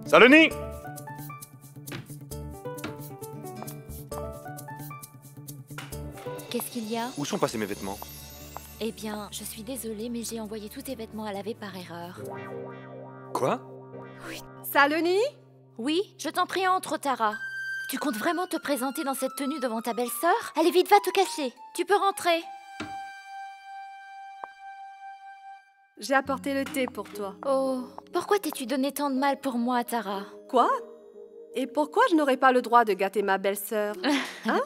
Saloni! Qu'est-ce qu'il y a? Où sont passés mes vêtements? Eh bien, je suis désolée, mais j'ai envoyé tous tes vêtements à laver par erreur. Quoi? Saloni? Oui, je t'en prie, entre, Tara. Tu comptes vraiment te présenter dans cette tenue devant ta belle-sœur? Allez vite, va te cacher. Tu peux rentrer. J'ai apporté le thé pour toi. Oh, pourquoi t'es-tu donné tant de mal pour moi, Tara? Quoi? Et pourquoi je n'aurais pas le droit de gâter ma belle-sœur? Hein?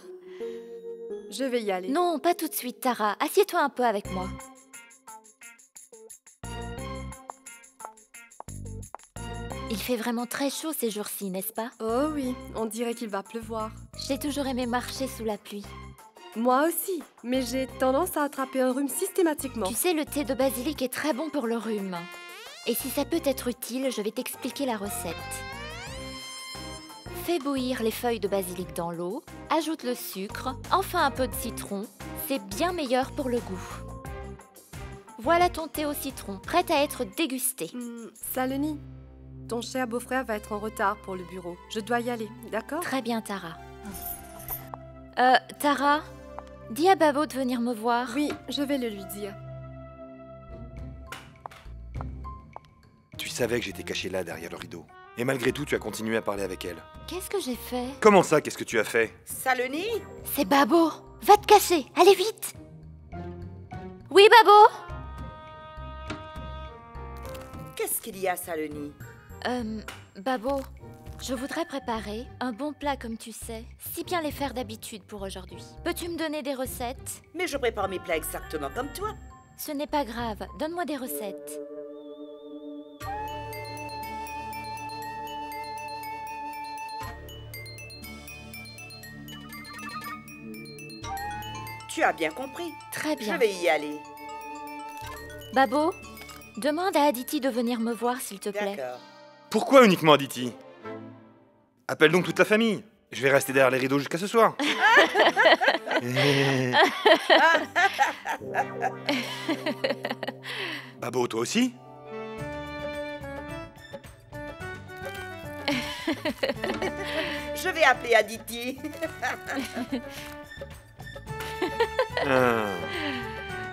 Je vais y aller. Non, pas tout de suite, Tara. Assieds-toi un peu avec moi. Il fait vraiment très chaud ces jours-ci, n'est-ce pas? Oh oui, on dirait qu'il va pleuvoir. J'ai toujours aimé marcher sous la pluie. Moi aussi, mais j'ai tendance à attraper un rhume systématiquement. Tu sais, le thé de basilic est très bon pour le rhume. Et si ça peut être utile, je vais t'expliquer la recette. Fais bouillir les feuilles de basilic dans l'eau, ajoute le sucre, enfin un peu de citron. C'est bien meilleur pour le goût. Voilà ton thé au citron, prêt à être dégusté. Saloni, ton cher beau-frère va être en retard pour le bureau. Je dois y aller, d'accord? Très bien, Tara. Tara, dis à Babo de venir me voir. Oui, je vais le lui dire. Tu savais que j'étais caché là derrière le rideau. Et malgré tout, tu as continué à parler avec elle. Qu'est-ce que j'ai fait? Comment ça, qu'est-ce que tu as fait? Saloni? C'est Babo. Va te cacher, allez vite. Oui, Babo? Qu'est-ce qu'il y a, Saloni? Babo, je voudrais préparer un bon plat comme tu sais, si bien les faire d'habitude pour aujourd'hui. Peux-tu me donner des recettes? Mais je prépare mes plats exactement comme toi. Ce n'est pas grave, donne-moi des recettes. Tu as bien compris. Très bien. Je vais y aller. Babo, demande à Aditi de venir me voir, s'il te plaît. D'accord. Pourquoi uniquement Aditi? Appelle donc toute la famille. Je vais rester derrière les rideaux jusqu'à ce soir. Babo, toi aussi? Je vais appeler Aditi.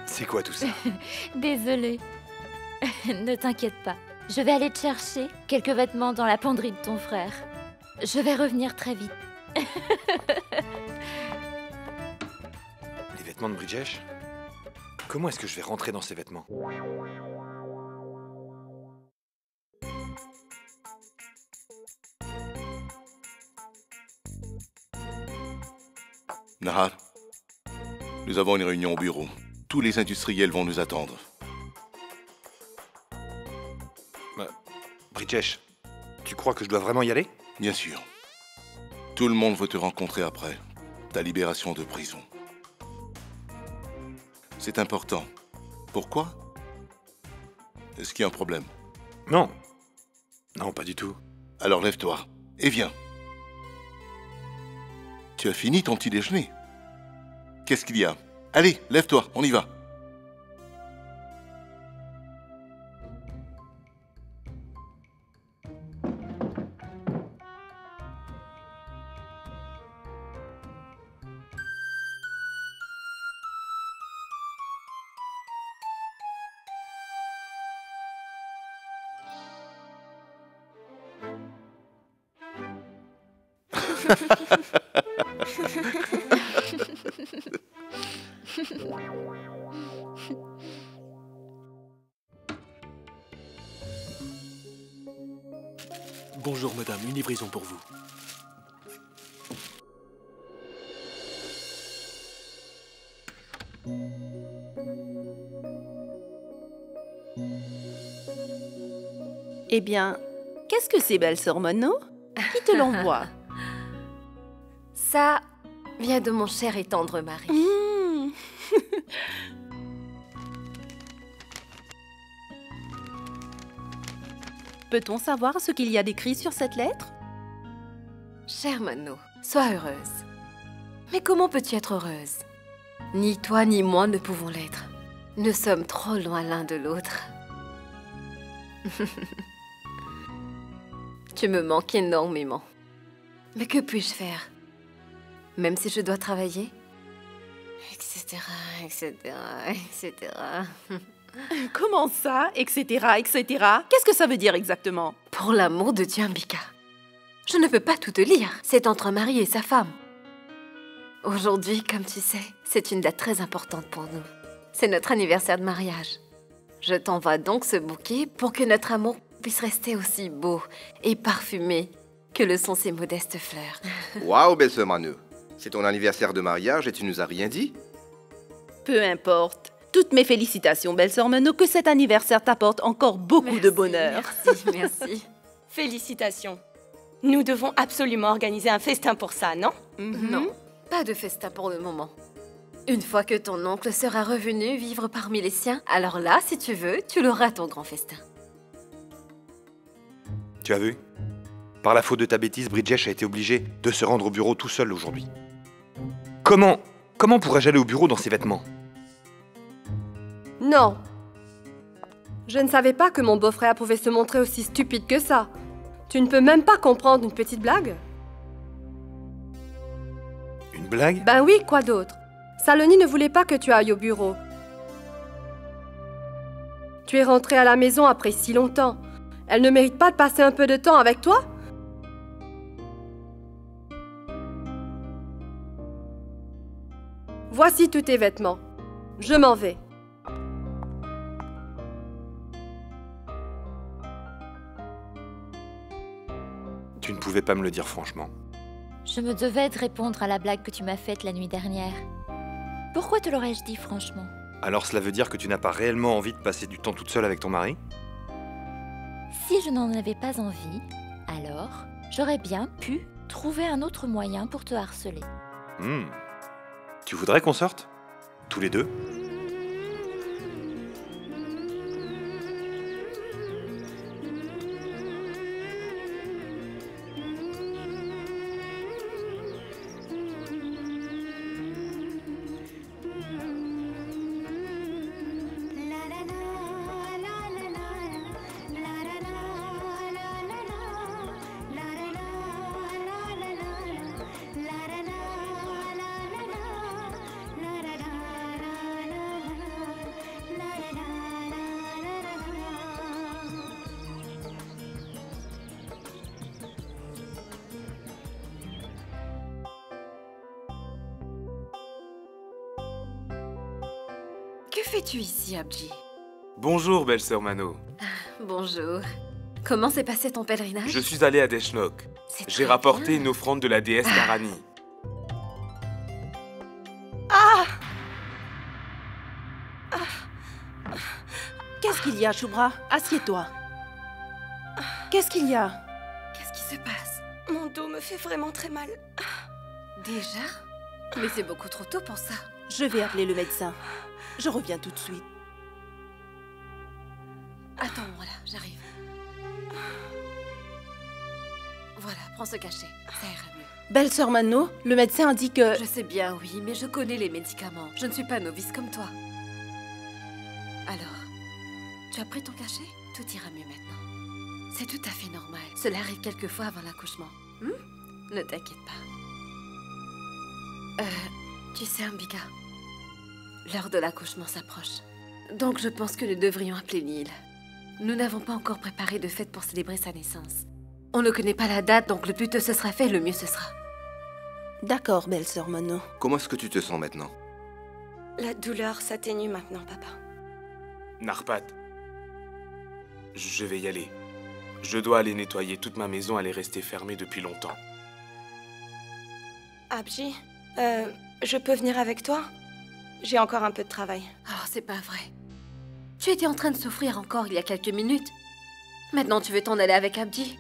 C'est quoi tout ça? Désolée. Ne t'inquiète pas. Je vais aller te chercher quelques vêtements dans la penderie de ton frère. Je vais revenir très vite. Les vêtements de Bridgesh? Comment est-ce que je vais rentrer dans ces vêtements? Nahar, nous avons une réunion au bureau. Tous les industriels vont nous attendre. Bridgesh, tu crois que je dois vraiment y aller? Bien sûr. Tout le monde veut te rencontrer après ta libération de prison. C'est important. Pourquoi? Est-ce qu'il y a un problème? Non. Non, pas du tout. Alors lève-toi et viens. Tu as fini ton petit déjeuner? Qu'est-ce qu'il y a? Allez, lève-toi, on y va. Bonjour madame, une livraison pour vous. Eh bien, qu'est-ce que c'est, belle-sœur Mono? Qui te l'envoie? Ça vient de mon cher et tendre mari. Peut-on savoir ce qu'il y a d'écrit sur cette lettre? Chère Mono, sois heureuse. Mais comment peux-tu être heureuse? Ni toi ni moi ne pouvons l'être. Nous sommes trop loin l'un de l'autre. Tu me manques énormément. Mais que puis-je faire? Même si je dois travailler? Etc, etc, etc. Comment ça, etc., etc. Qu'est-ce que ça veut dire exactement? Pour l'amour de Dieu, Ambika. Je ne peux pas tout te lire. C'est entre un mari et sa femme. Aujourd'hui, comme tu sais, c'est une date très importante pour nous. C'est notre anniversaire de mariage. Je t'envoie donc ce bouquet pour que notre amour puisse rester aussi beau et parfumé que le sont ces modestes fleurs. Waouh, belle-sœur Maneux. C'est ton anniversaire de mariage et tu nous as rien dit? Peu importe. Toutes mes félicitations, belle-sœur Menot, que cet anniversaire t'apporte encore beaucoup de bonheur. Merci, merci. Félicitations. Nous devons absolument organiser un festin pour ça, non? Non, pas de festin pour le moment. Une fois que ton oncle sera revenu vivre parmi les siens, alors là, si tu veux, tu l'auras ton grand festin. Tu as vu? Par la faute de ta bêtise, Bridgesh a été obligé de se rendre au bureau tout seul aujourd'hui. Comment pourrais-je aller au bureau dans ces vêtements? Non. Je ne savais pas que mon beau-frère pouvait se montrer aussi stupide que ça. Tu ne peux même pas comprendre une petite blague? Une blague? Ben oui, quoi d'autre? Saloni ne voulait pas que tu ailles au bureau. Tu es rentrée à la maison après si longtemps. Elle ne mérite pas de passer un peu de temps avec toi? Voici tous tes vêtements. Je m'en vais. Tu ne pouvais pas me le dire franchement. Je me devais de répondre à la blague que tu m'as faite la nuit dernière. Pourquoi te l'aurais-je dit franchement? Alors cela veut dire que tu n'as pas réellement envie de passer du temps toute seule avec ton mari? Si je n'en avais pas envie, alors j'aurais bien pu trouver un autre moyen pour te harceler. Tu voudrais qu'on sorte? Tous les deux? Que fais-tu ici, Abji? Bonjour, belle-sœur Mano. Bonjour. Comment s'est passé ton pèlerinage? Je suis allé à Deshnok. J'ai rapporté une offrande de la déesse Narani. Qu'est-ce qu'il y a, Shubhra? Assieds-toi. Qu'est-ce qu'il y a? Qu'est-ce qui se passe? Mon dos me fait vraiment très mal. Déjà? Mais c'est beaucoup trop tôt pour ça. Je vais appeler le médecin. Je reviens tout de suite. Attends, voilà, j'arrive. Voilà, prends ce cachet, ça ira mieux. Belle-sœur Mano, le médecin a dit que... Je sais bien, oui, mais je connais les médicaments. Je ne suis pas novice comme toi. Alors, tu as pris ton cachet? Tout ira mieux maintenant. C'est tout à fait normal. Cela arrive quelquefois avant l'accouchement. Ne t'inquiète pas. Tu sais, Ambika, l'heure de l'accouchement s'approche. Donc je pense que nous devrions appeler Neil. Nous n'avons pas encore préparé de fête pour célébrer sa naissance. On ne connaît pas la date, donc le plus tôt ce sera fait, le mieux ce sera. D'accord, belle-sœur Mano. Comment est-ce que tu te sens maintenant? La douleur s'atténue maintenant, papa. Narpat, je vais y aller. Je dois aller nettoyer toute ma maison, elle est restée fermée depuis longtemps. Abji, je peux venir avec toi? J'ai encore un peu de travail. Oh, c'est pas vrai. Tu étais en train de souffrir encore il y a quelques minutes. Maintenant, tu veux t'en aller avec Abji?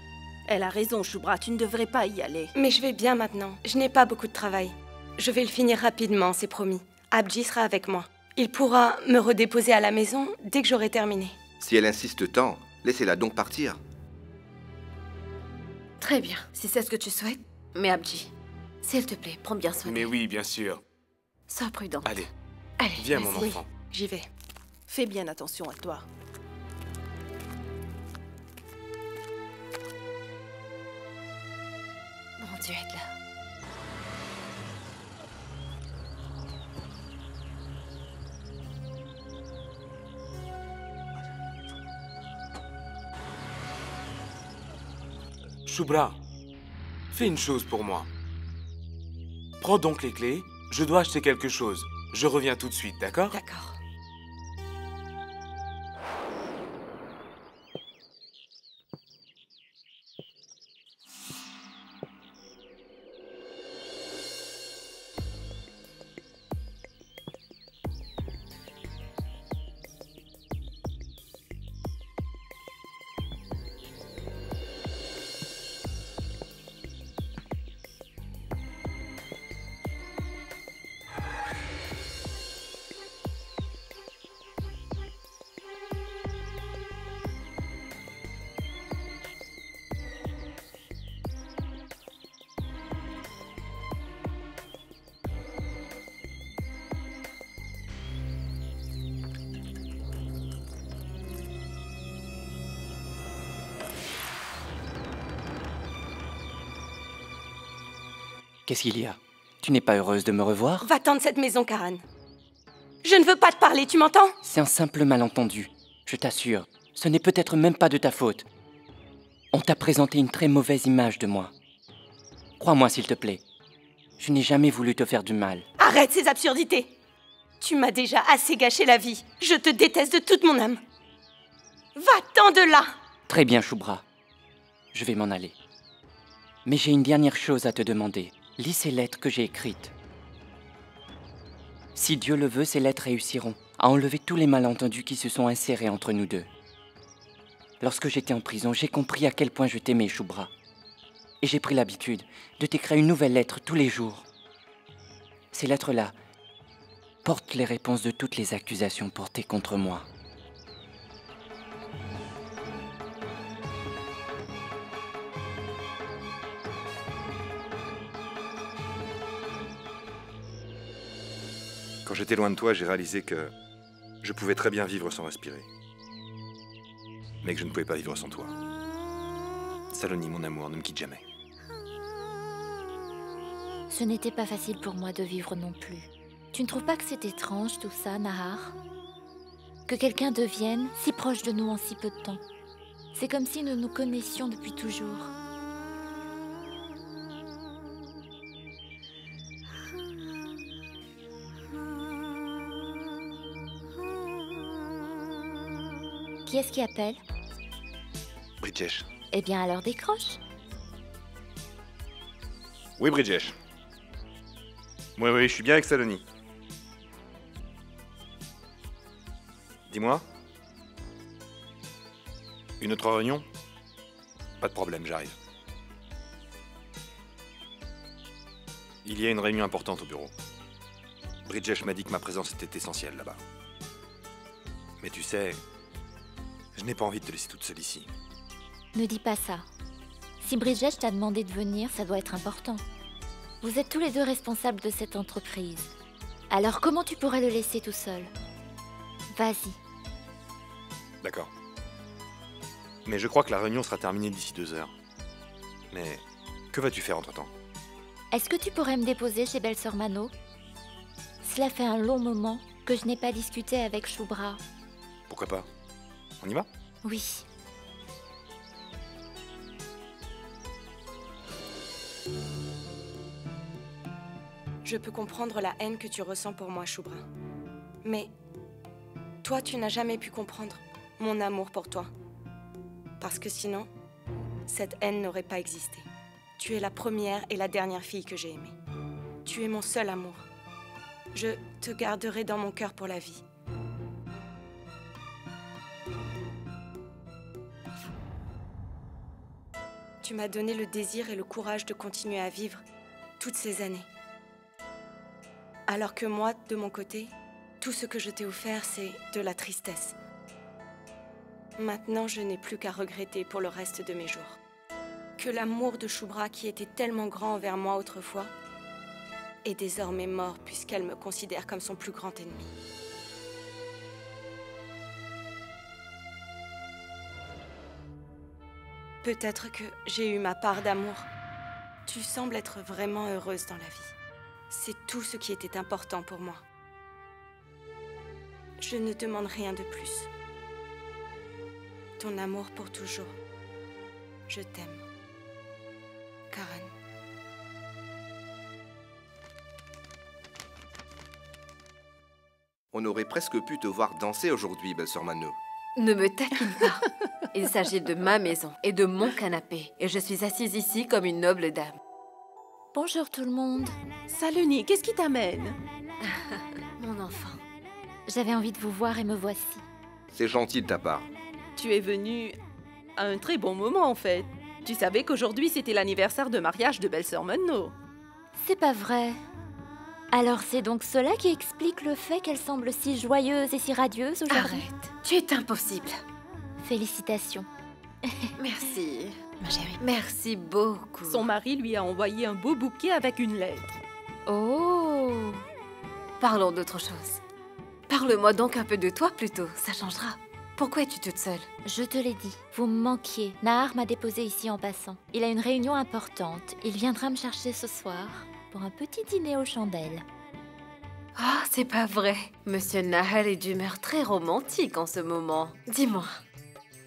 Elle a raison, Shubhra, tu ne devrais pas y aller. Mais je vais bien maintenant. Je n'ai pas beaucoup de travail. Je vais le finir rapidement, c'est promis. Abji sera avec moi. Il pourra me redéposer à la maison dès que j'aurai terminé. Si elle insiste tant, laissez-la donc partir. Très bien, si c'est ce que tu souhaites. Mais Abji, s'il te plaît, prends bien soin d'elle. Mais oui, bien sûr. Sois prudent. Allez, vas-y. viens mon enfant. J'y vais. Fais bien attention à toi. Shubra, fais une chose pour moi. Prends donc les clés, je dois acheter quelque chose. Je reviens tout de suite, d'accord? D'accord. Qu'est-ce qu'il y a? Tu n'es pas heureuse de me revoir? Va-t'en de cette maison, Karan. Je ne veux pas te parler, tu m'entends? C'est un simple malentendu. Je t'assure, ce n'est peut-être même pas de ta faute. On t'a présenté une très mauvaise image de moi. Crois-moi, s'il te plaît. Je n'ai jamais voulu te faire du mal. Arrête ces absurdités! Tu m'as déjà assez gâché la vie. Je te déteste de toute mon âme. Va-t'en de là! Très bien, Shubra. Je vais m'en aller. Mais j'ai une dernière chose à te demander. Lis ces lettres que j'ai écrites. Si Dieu le veut, ces lettres réussiront à enlever tous les malentendus qui se sont insérés entre nous deux. Lorsque j'étais en prison, j'ai compris à quel point je t'aimais, Shubra. Et j'ai pris l'habitude de t'écrire une nouvelle lettre tous les jours. Ces lettres-là portent les réponses de toutes les accusations portées contre moi. Quand j'étais loin de toi, j'ai réalisé que je pouvais très bien vivre sans respirer. Mais que je ne pouvais pas vivre sans toi. Saloni, mon amour, ne me quitte jamais. Ce n'était pas facile pour moi de vivre non plus. Tu ne trouves pas que c'est étrange tout ça, Nahar? Que quelqu'un devienne si proche de nous en si peu de temps. C'est comme si nous nous connaissions depuis toujours. Qui est-ce qui appelle? Bridgesh. Eh bien alors décroche. Oui, Bridgesh. Oui, je suis bien avec Saloni. Dis-moi. Une autre réunion? Pas de problème, j'arrive. Il y a une réunion importante au bureau. Bridgesh m'a dit que ma présence était essentielle là-bas. Mais tu sais, je n'ai pas envie de te laisser toute seule ici. Ne dis pas ça. Si Bridgesh t'a demandé de venir, ça doit être important. Vous êtes tous les deux responsables de cette entreprise. Alors comment tu pourrais le laisser tout seul? Vas-y. D'accord. Mais je crois que la réunion sera terminée d'ici 2 heures. Mais que vas-tu faire entre-temps? Est-ce que tu pourrais me déposer chez Belle-Sœur Mano? Cela fait un long moment que je n'ai pas discuté avec Shubra. Pourquoi pas? On y va? Oui. Je peux comprendre la haine que tu ressens pour moi, Shubra. Mais toi, tu n'as jamais pu comprendre mon amour pour toi. Parce que sinon, cette haine n'aurait pas existé. Tu es la première et la dernière fille que j'ai aimée. Tu es mon seul amour. Je te garderai dans mon cœur pour la vie. Tu m'as donné le désir et le courage de continuer à vivre toutes ces années. Alors que moi, de mon côté, tout ce que je t'ai offert, c'est de la tristesse. Maintenant, je n'ai plus qu'à regretter pour le reste de mes jours. Que l'amour de Shubra, qui était tellement grand envers moi autrefois, est désormais mort puisqu'elle me considère comme son plus grand ennemi. Peut-être que j'ai eu ma part d'amour. Tu sembles être vraiment heureuse dans la vie. C'est tout ce qui était important pour moi. Je ne demande rien de plus. Ton amour pour toujours. Je t'aime. Karen. On aurait presque pu te voir danser aujourd'hui, belle-sœur Mano. Ne me taquine pas. Il s'agit de ma maison et de mon canapé. Et je suis assise ici comme une noble dame. Bonjour tout le monde. Saloni, qu'est-ce qui t'amène? Mon enfant. J'avais envie de vous voir et me voici. C'est gentil de ta part. Tu es venue à un très bon moment, en fait. Tu savais qu'aujourd'hui, c'était l'anniversaire de mariage de belle-sœur Mano. C'est pas vrai. Alors c'est donc cela qui explique le fait qu'elle semble si joyeuse et si radieuse aujourd'hui. Arrête, tu es impossible. Félicitations. Merci, ma chérie. Merci beaucoup. Son mari lui a envoyé un beau bouquet avec une lettre. Oh! Parlons d'autre chose. Parle-moi donc un peu de toi plutôt, ça changera. Pourquoi es-tu toute seule? Je te l'ai dit, vous me manquiez. Nahar m'a déposé ici en passant. Il a une réunion importante. Il viendra me chercher ce soir pour un petit dîner aux chandelles. Oh, c'est pas vrai. Monsieur Nahar est d'humeur très romantique en ce moment. Dis-moi,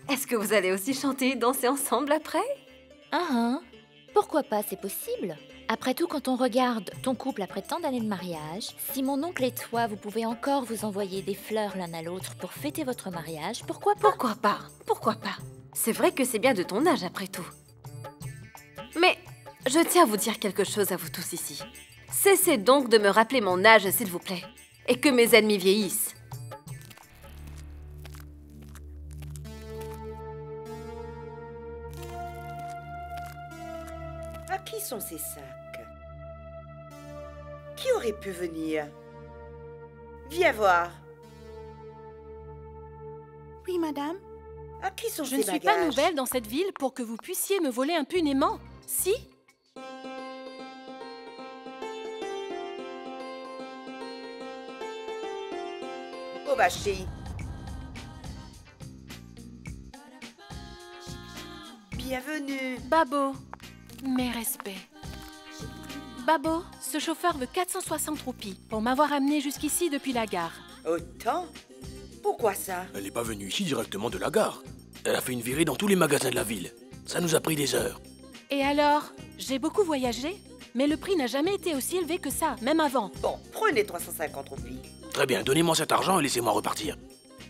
est-ce que vous allez aussi chanter et danser ensemble après? Pourquoi pas, c'est possible. Après tout, quand on regarde ton couple après tant d'années de mariage, si mon oncle et toi, vous pouvez encore vous envoyer des fleurs l'un à l'autre pour fêter votre mariage, pourquoi pas? Pourquoi pas? Pourquoi pas? C'est vrai que c'est bien de ton âge après tout. Mais je tiens à vous dire quelque chose à vous tous ici. Cessez donc de me rappeler mon âge, s'il vous plaît, et que mes ennemis vieillissent. À qui sont ces sacs? Qui aurait pu venir? Viens voir. Oui, madame. À qui sont Je ces ne suis bagages? pas nouvelle dans cette ville pour que vous puissiez me voler impunément. Si? Ovachi. Bienvenue. Babo, mes respects. Babo, ce chauffeur veut 460 roupies pour m'avoir amené jusqu'ici depuis la gare. Autant? Pourquoi ça? Elle n'est pas venue ici directement de la gare. Elle a fait une virée dans tous les magasins de la ville. Ça nous a pris des heures. Et alors? J'ai beaucoup voyagé, mais le prix n'a jamais été aussi élevé que ça, même avant. Bon, prenez 350 roupies. Très bien, donnez-moi cet argent et laissez-moi repartir.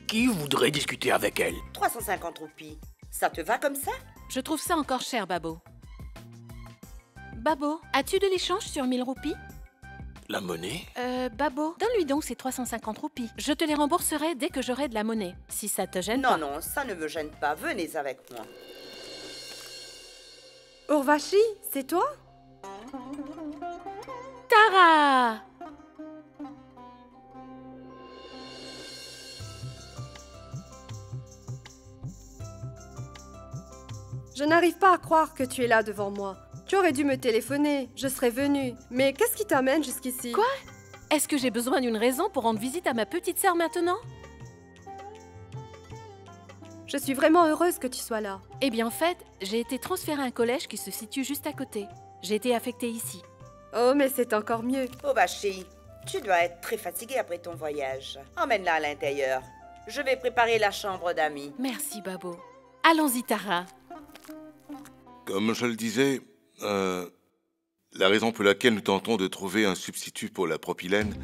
Qui voudrait discuter avec elle? 350 roupies. Ça te va comme ça? Je trouve ça encore cher, Babo. Babo, as-tu de l'échange sur 1000 roupies? La monnaie? Babo, donne-lui donc ces 350 roupies. Je te les rembourserai dès que j'aurai de la monnaie, si ça te gêne pas. Non, non, ça ne me gêne pas. Venez avec moi. Urvashi, c'est toi? Tara! Je n'arrive pas à croire que tu es là devant moi. Tu aurais dû me téléphoner, je serais venue. Mais qu'est-ce qui t'amène jusqu'ici? Quoi? Est-ce que j'ai besoin d'une raison pour rendre visite à ma petite sœur maintenant? Je suis vraiment heureuse que tu sois là. Eh bien, en fait, j'ai été transférée à un collège qui se situe juste à côté. J'ai été affectée ici. Oh, mais c'est encore mieux. Ovachi, tu dois être très fatiguée après ton voyage. Emmène-la à l'intérieur. Je vais préparer la chambre d'amis. Merci, Babo. Allons-y, Tara. Comme je le disais, la raison pour laquelle nous tentons de trouver un substitut pour la propylène...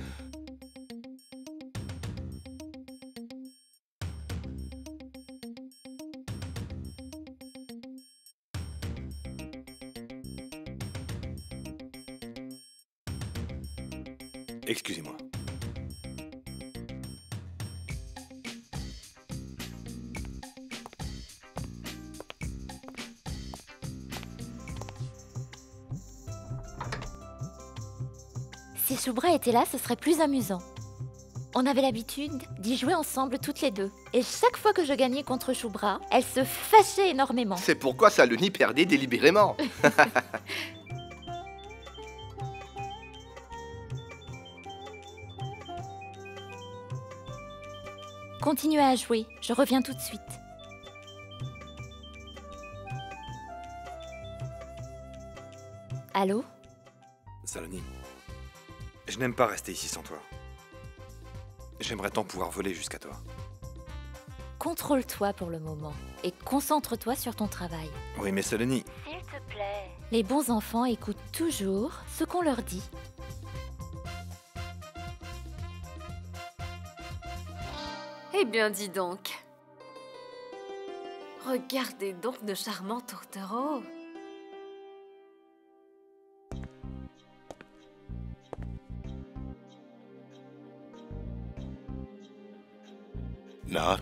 Excusez-moi. Si Shubra était là, ce serait plus amusant. On avait l'habitude d'y jouer ensemble toutes les deux. Et chaque fois que je gagnais contre Shubra, elle se fâchait énormément. C'est pourquoi Saloni perdait délibérément. Continuez à jouer, je reviens tout de suite. Allô? Saloni, je n'aime pas rester ici sans toi. J'aimerais tant pouvoir voler jusqu'à toi. contrôle-toi pour le moment et concentre-toi sur ton travail. Oui, mais Soleny... S'il te plaît. Les bons enfants écoutent toujours ce qu'on leur dit. Eh bien, dis donc. Regardez donc de charmants tourtereaux. Nahar,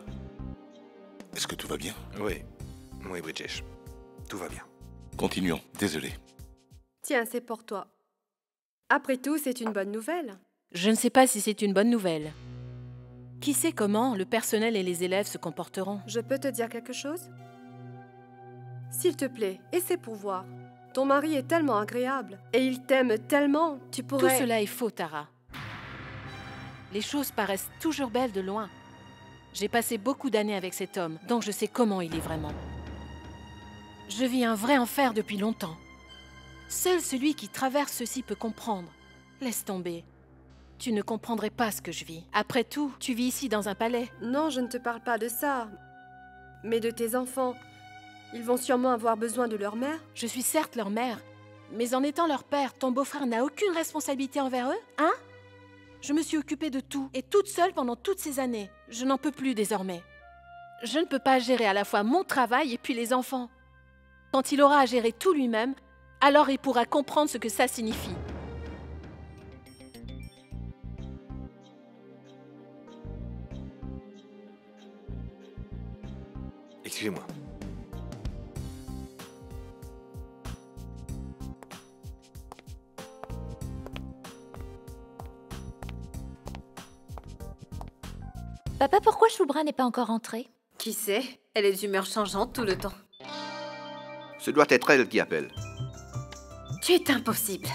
est-ce que tout va bien? Oui. Oui, Bridgesh. Tout va bien. Continuons, désolé. Tiens, c'est pour toi. Après tout, c'est une bonne nouvelle. Je ne sais pas si c'est une bonne nouvelle. Qui sait comment le personnel et les élèves se comporteront? Je peux te dire quelque chose? S'il te plaît, essaie pour voir. Ton mari est tellement agréable et il t'aime tellement, tu pourrais... Tout cela est faux, Tara. Les choses paraissent toujours belles de loin. J'ai passé beaucoup d'années avec cet homme, donc je sais comment il est vraiment. Je vis un vrai enfer depuis longtemps. Seul celui qui traverse ceci peut comprendre. Laisse tomber. Tu ne comprendrais pas ce que je vis. Après tout, tu vis ici dans un palais. Non, je ne te parle pas de ça. Mais de tes enfants. Ils vont sûrement avoir besoin de leur mère. Je suis certes leur mère, mais en étant leur père, ton beau-frère n'a aucune responsabilité envers eux, hein? Je me suis occupée de tout, et toute seule pendant toutes ces années. Je n'en peux plus désormais. Je ne peux pas gérer à la fois mon travail et puis les enfants. Quand il aura à gérer tout lui-même, alors il pourra comprendre ce que ça signifie. Excusez-moi. Papa, pourquoi Shubhra n'est pas encore entrée? Qui sait? Elle est d'humeur changeante tout le temps. Ce doit être elle qui appelle. Tu es impossible.